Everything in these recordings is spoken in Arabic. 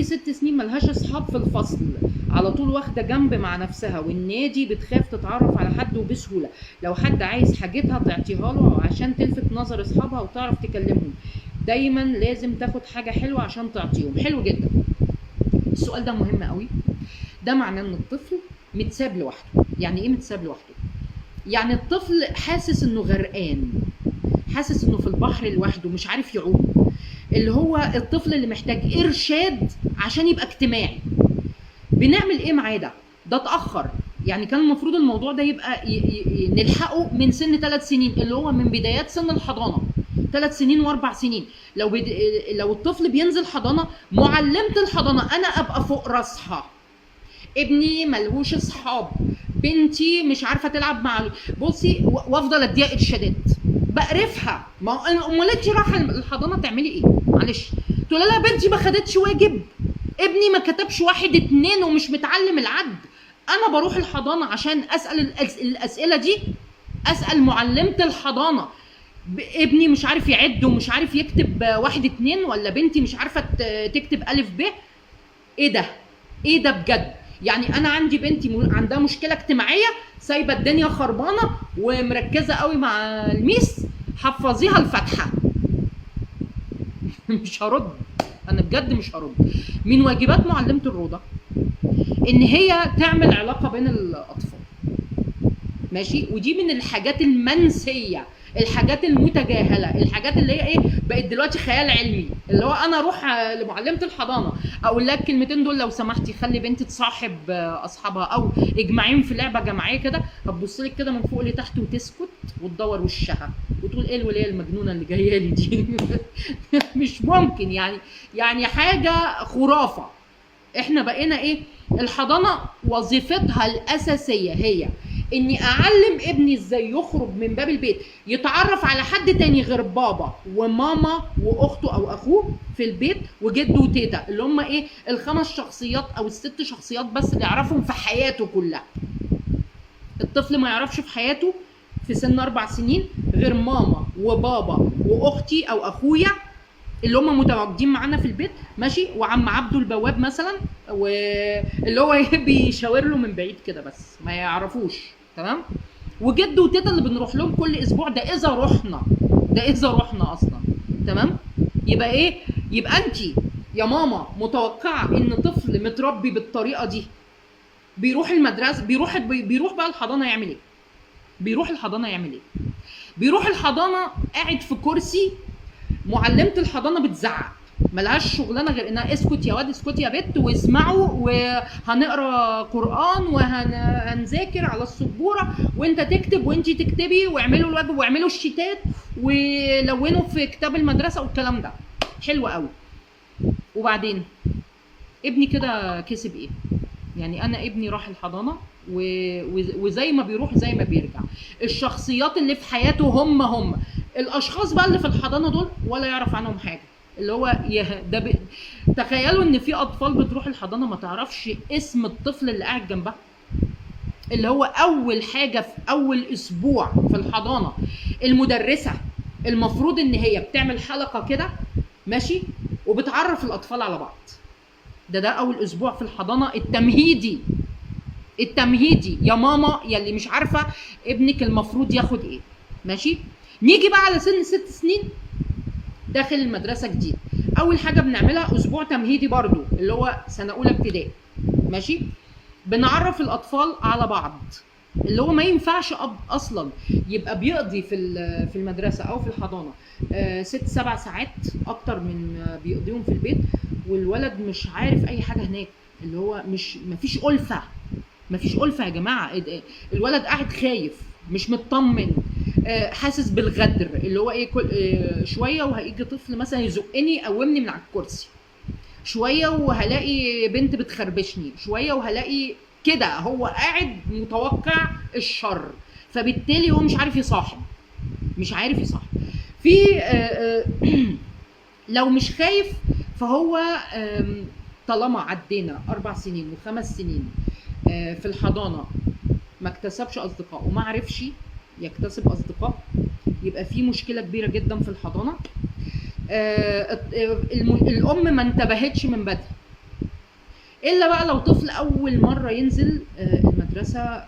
بنتي 6 سنين ملهاش اصحاب في الفصل، على طول واخده جنب مع نفسها، والنادي بتخاف تتعرف على حد وبسهوله، لو حد عايز حاجتها تعطيها له عشان تلفت نظر اصحابها وتعرف تكلمهم، دايما لازم تاخد حاجه حلوه عشان تعطيهم. حلو جدا. السؤال ده مهم قوي. ده معناه ان الطفل متساب لوحده. يعني ايه متساب لوحده؟ يعني الطفل حاسس انه غرقان، حاسس انه في البحر لوحده مش عارف يعوم، اللي هو الطفل اللي محتاج ارشاد عشان يبقى اجتماعي. بنعمل ايه معاه ده؟ ده اتاخر. يعني كان المفروض الموضوع ده يبقى نلحقه من سن 3 سنين، اللي هو من بدايات سن الحضانه، 3 سنين و4 سنين. لو الطفل بينزل حضانه، معلمه الحضانه انا ابقى فوق راسها. ابني ملهوش اصحاب، بنتي مش عارفه تلعب مع بصي، وافضل اديها ارشادات بقرفها. ما امال انت رايحه الحضانه تعملي ايه؟ معلش. تقول لها بنتي ما خدتش واجب، ابني ما كتبش 1 2 ومش متعلم العد. انا بروح الحضانه عشان اسال الاسئله دي، اسال معلمه الحضانه ابني مش عارف يعد ومش عارف يكتب 1 2، ولا بنتي مش عارفه تكتب الف ب. ايه ده؟ ايه ده بجد؟ يعني انا عندي بنتي عندها مشكله اجتماعيه، سايبه الدنيا خربانه ومركزه قوي مع الميس، حفظيها الفاتحه. مش هرد، انا بجد مش هرد. من واجبات معلمه الروضه ان هي تعمل علاقه بين الاطفال، ماشي؟ ودي من الحاجات المنسيه، الحاجات المتجاهله، الحاجات اللي هي ايه، بقت دلوقتي خيال علمي. اللي هو انا اروح لمعلمه الحضانه اقول لك الكلمتين دول لو سمحتي خلي بنتي تصاحب اصحابها، او اجمعيهم في لعبه جماعيه كده، هتبص لك كده من فوق لتحت وتسكت وتدور وشها وتقول ايه الوليه المجنونه اللي جايه لي دي؟ مش ممكن يعني حاجه خرافه. احنا بقينا ايه؟ الحضانه وظيفتها الاساسيه هي اني اعلم ابني ازاي يخرج من باب البيت، يتعرف على حد تاني غير بابا وماما واخته او اخوه في البيت، وجده وتيتا، اللي هم ايه؟ ال5 شخصيات او ال6 شخصيات بس اللي يعرفهم في حياته كلها. الطفل ما يعرفش في حياته في سن 4 سنين غير ماما وبابا واختي او اخويا اللي هم متواجدين معانا في البيت، ماشي؟ وعم عبده البواب مثلا، واللي هو بيشاور له من بعيد كده بس ما يعرفوش، تمام؟ وجد وتيتا اللي بنروح لهم كل اسبوع، ده اذا رحنا، ده اذا رحنا اصلا، تمام؟ يبقى ايه؟ يبقى انت يا ماما متوقعه ان طفل متربي بالطريقه دي بيروح المدرسه، بيروح بقى الحضانه يعمل ايه؟ بيروح الحضانه يعمل ايه؟ بيروح الحضانه قاعد في كرسي، معلمه الحضانه بتزعق، ملهاش شغلانه غير انها اسكت يا واد، اسكت يا بت، واسمعوا وهنقرا قران وهنذاكر على السبوره، وانت تكتب وانت تكتبي، واعملوا الواجب واعملوا الشيتات ولونوا في كتاب المدرسه والكلام ده. حلو قوي. وبعدين ابني كده كسب ايه؟ يعني انا ابني راح الحضانه وزي ما بيروح زي ما بيرجع. الشخصيات اللي في حياته هم الاشخاص بقى اللي في الحضانه دول ولا يعرف عنهم حاجه. اللي هو تخيلوا ان في اطفال بتروح الحضانه ما تعرفش اسم الطفل اللي قاعد جنبها، اللي هو اول حاجه في اول اسبوع في الحضانه المدرسه المفروض ان هي بتعمل حلقه كده، ماشي؟ وبتعرف الاطفال على بعض. ده اول اسبوع في الحضانه التمهيدي يا ماما يلي مش عارفه ابنك المفروض ياخد ايه، ماشي؟ نيجي بقى على سن 6 سنين داخل المدرسه جديد، اول حاجه بنعملها اسبوع تمهيدي برضو اللي هو سنه اولى ابتدائي، ماشي؟ بنعرف الاطفال على بعض، اللي هو ما ينفعش اب اصلا يبقى بيقضي في المدرسه او في الحضانه 6 7 ساعات اكتر من بيقضيهم في البيت، والولد مش عارف اي حاجه هناك، اللي هو مفيش ألفة، مفيش ألفة يا جماعه. الولد قاعد خايف، مش مطمن، حاسس بالغدر، اللي هو ايه؟ كل شويه وهيجي طفل مثلا يزقني يقومني من على الكرسي، شويه وهلاقي بنت بتخربشني، شويه وهلاقي كده، هو قاعد متوقع الشر، فبالتالي هو مش عارف يصاحب. في لو مش خايف فهو طالما عدينا 4 سنين و5 سنين في الحضانه ما اكتسبش اصدقاء وما عرفش يكتسب اصدقاء، يبقى في مشكله كبيره جدا في الحضانه. الام ما انتبهتش من بدري، الا بقى لو طفل اول مره ينزل المدرسه،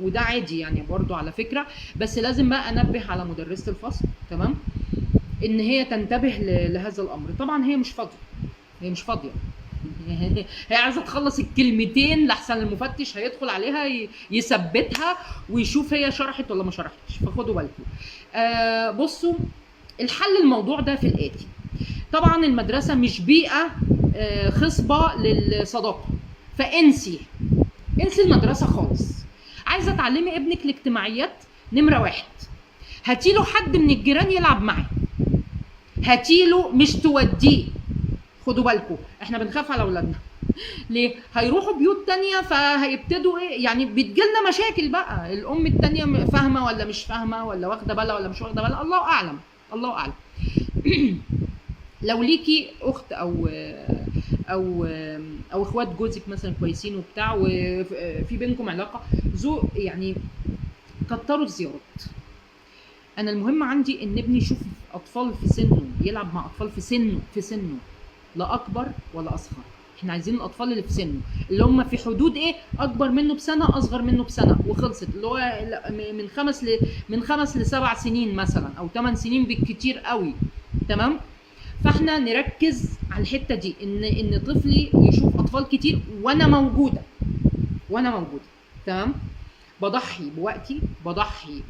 وده عادي يعني برضو على فكره، بس لازم بقى انبه على مدرسه الفصل، تمام، ان هي تنتبه لهذا الامر. طبعا هي مش فاضيه، هي مش فاضيه هي عايزه تخلص الكلمتين لحسن المفتش هيدخل عليها يثبتها ويشوف هي شرحت ولا ما شرحتش، فخدوا بالكم. بصوا، الحل الموضوع ده في الاتي. طبعا المدرسه مش بيئه خصبه للصداقه، فانسي المدرسه خالص. عايزه تعلمي ابنك الاجتماعيات، نمره 1 هاتيله حد من الجيران يلعب معاه، هاتيله مش توديه. خدوا بالكم احنا بنخاف على اولادنا ليه؟ هيروحوا بيوت تانية فهيبتدوا ايه يعني، بتجيلنا مشاكل بقى، الام التانية فاهمه ولا مش فاهمه، ولا واخده بالها ولا مش واخده بالها، الله اعلم، الله اعلم. لو ليكي اخت او اخوات جوزك مثلا كويسين وبتاع، وفي بينكم علاقه يعني كتروا الزيارات. انا المهم عندي ان ابني يشوف اطفال في سنه، يلعب مع اطفال في سنه لا اكبر ولا اصغر. احنا عايزين الاطفال اللي في سنه، اللي هم في حدود ايه، اكبر منه بسنه اصغر منه بسنه وخلصت، اللي هو من 5 ل 7 سنين مثلا، او 8 سنين بالكتير قوي، تمام. فاحنا نركز على الحته دي، ان طفلي يشوف اطفال كتير وانا موجوده، تمام. بضحي بوقتي، بضحي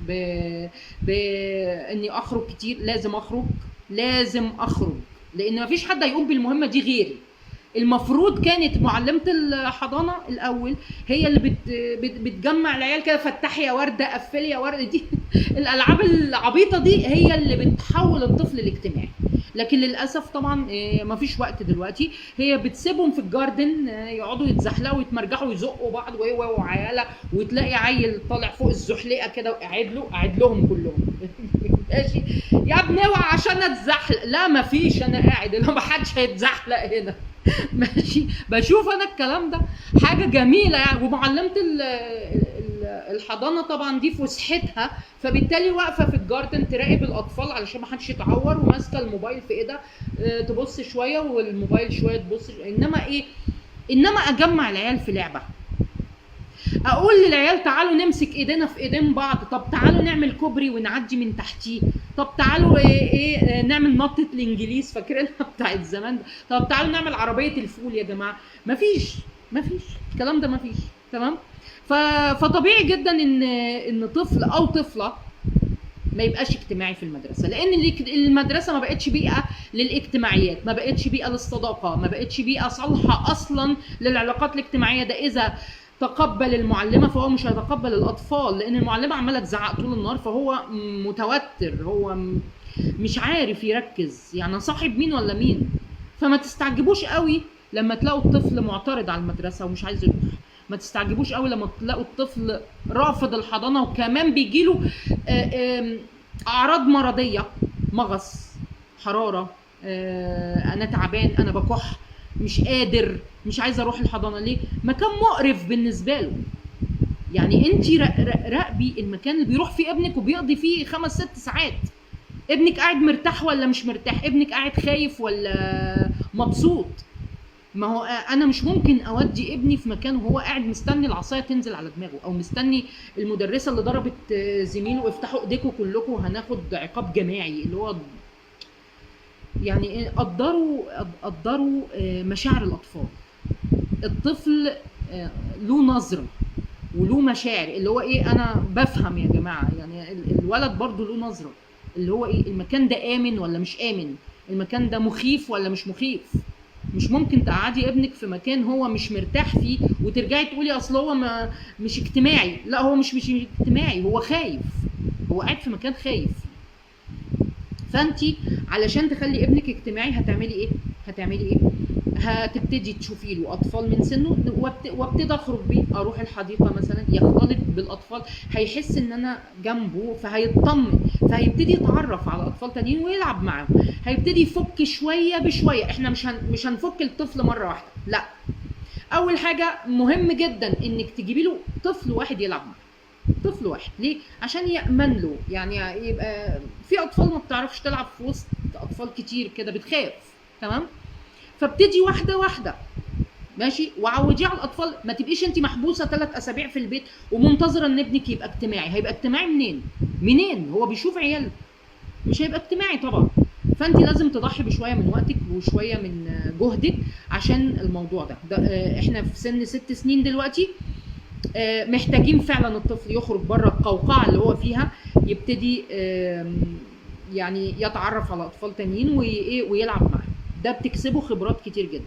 باني اخرج كتير، لازم اخرج، لان مفيش حد هيقوم بالمهمه دي غيري. المفروض كانت معلمه الحضانه الاول هي اللي بتجمع العيال كده، فتحي يا ورده، قفلي يا ورده، دي الالعاب العبيطه دي هي اللي بتحول الطفل الاجتماعي. لكن للاسف طبعا مفيش وقت دلوقتي، هي بتسيبهم في الجاردن يقعدوا يتزحلقوا ويتمرجحوا ويزقوا بعض وعياله، وتلاقي عيل طالع فوق الزحليقه كده وقاعد لهم كلهم ماشي يا ابني اوعى عشان اتزحلق، لا مفيش، انا قاعد، ما حدش هيتزحلق هنا ماشي. بشوف انا الكلام ده حاجه جميله يعني. ومعلمه الحضانه طبعا دي فسحتها، فبالتالي واقفه في الجاردن تراقب الاطفال علشان ما حدش يتعور، وماسكه الموبايل في ايدها تبص شويه والموبايل شويه تبص انما اجمع العيال في لعبه، اقول للعيال تعالوا نمسك ايدينا في ايدين بعض، طب تعالوا نعمل كوبري ونعدي من تحتيه، طب تعالوا نعمل نطة الانجليز فاكرينها بتاعت زمان ده، طب تعالوا نعمل عربيه الفول يا جماعه. مفيش الكلام ده، مفيش، تمام. فطبيعي جدا ان طفل او طفله ما يبقاش اجتماعي في المدرسه، لان المدرسه ما بقتش بيئه للاجتماعيات، ما بقتش بيئه للصداقه، ما بقتش بيئه صالحه اصلا للعلاقات الاجتماعيه. ده اذا تقبل المعلمه فهو مش هيتقبل الاطفال، لان المعلمه عماله تزعق طول النهار، فهو متوتر، هو مش عارف يركز يعني صاحب مين ولا مين. فما تستعجبوش قوي لما تلاقوا الطفل معترض على المدرسه ومش عايز يروح، ما تستعجبوش قوي لما تلاقوا الطفل رافض الحضانه وكمان بيجيله اعراض مرضيه، مغص، حراره، انا تعبان، انا بكح، مش قادر، مش عايز اروح الحضانه. ليه؟ مكان مقرف بالنسبه له. يعني انت راقبي المكان اللي بيروح فيه ابنك وبيقضي فيه 5-6 ساعات. ابنك قاعد مرتاح ولا مش مرتاح؟ ابنك قاعد خايف ولا مبسوط؟ ما هو انا مش ممكن اودي ابني في مكان وهو قاعد مستني العصايه تنزل على دماغه، او مستني المدرسه اللي ضربت زميله افتحوا ايديكم كلكم هناخد عقاب جماعي، اللي هو يعني قدروا مشاعر الاطفال. الطفل له نظره وله مشاعر، اللي هو ايه، انا بفهم يا جماعه يعني. الولد برضو له نظره، اللي هو ايه، المكان ده امن ولا مش امن، المكان ده مخيف ولا مش مخيف. مش ممكن تقعدي ابنك في مكان هو مش مرتاح فيه وترجعي تقولي اصل هو مش اجتماعي. لا، هو مش اجتماعي، هو خايف، هو قاعد في مكان خايف. فانتي علشان تخلي ابنك اجتماعي هتعملي ايه؟ هتبتدي تشوفي له اطفال من سنه، وابتدي اخرج بيه، اروح الحديقه مثلا، يختلط بالاطفال، هيحس ان انا جنبه فهيطمن، فهيبتدي يتعرف على اطفال تانيين ويلعب معاهم، هيبتدي يفك شويه بشويه. احنا مش هنفك الطفل مره واحده، لا. اول حاجه مهم جدا انك تجيبي له طفل واحد يلعب معاه، طفل واحد. ليه؟ عشان يأمن له. يعني يبقى في اطفال ما بتعرفش تلعب في وسط اطفال كتير كده، بتخاف، تمام. فابتدي واحده واحده، ماشي، وعوديه على الاطفال. ما تبقيش انت محبوسه 3 اسابيع في البيت ومنتظره ان ابنك يبقى اجتماعي. هيبقى اجتماعي منين هو بيشوف عيال؟ مش هيبقى اجتماعي طبعا. فانت لازم تضحي بشويه من وقتك وشويه من جهدك عشان الموضوع ده. احنا في سن 6 سنين دلوقتي، محتاجين فعلا الطفل يخرج بره القوقعه اللي هو فيها، يبتدي يعني يتعرف على اطفال تانيين ويلعب معاهم. ده بتكسبه خبرات كتير جدا.